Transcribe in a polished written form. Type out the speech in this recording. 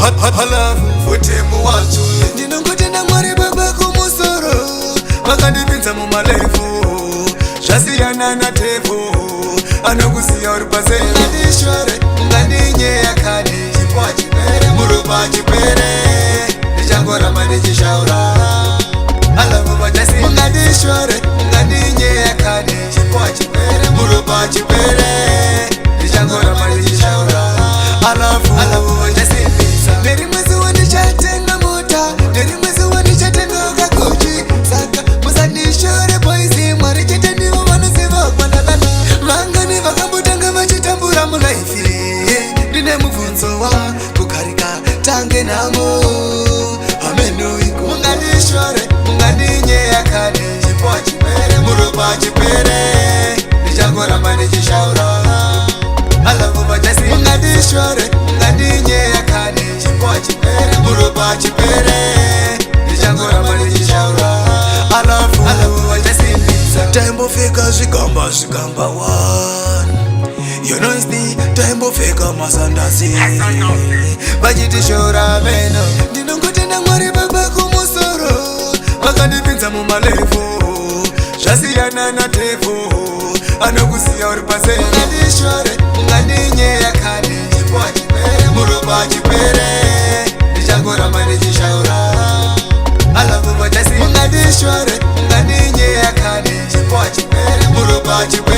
halafu utemu wacho ndinongotenda Mwari Baba kumusoro vakandipinza mumalefu zvasiyana natefu anokusiya uri pase ngandishore ngandinyeakane chipwa chipere murupa chipere ndichangoramba ndichishaura halafu vachasi ngandishore ngandinyeakane chipwa chipere murupa chipere ndichangoramba ndichishaura halafu vachasimbisa ndiri mwezi wandichatenga mota ndiri mwezi wandichatenga kakuchi saka musandishore poisi Mwari chete ndivo vanoziva kwanakana vangani vakambotanga vachitambura mulaifi ndine mubvunzo wa kukarika tange namo hamenoiko mungandishore mungandinyeakane chipwa chipere murupa chipere ndichangoramba ndichishaura halafu vachasi mungandishore mungandinyeakane chipwa chipere murupa chipere ndichangoramba ndichishaura halafu vachasimbisa taimbofeka zvigamba one you know it's the taimbofeka masandasi vachitishora meno ndinongotenda Mwari Baba kumusoro vakandipinza mumalefu zvasiyana natefu anokusiya uri pase ngandishore ngandinyeakane chipwa chipere murupa chipere ndichangoramba ndichishaura halafu vachasi ngandishore ngandinyeakane chipwa chipere murupa chipere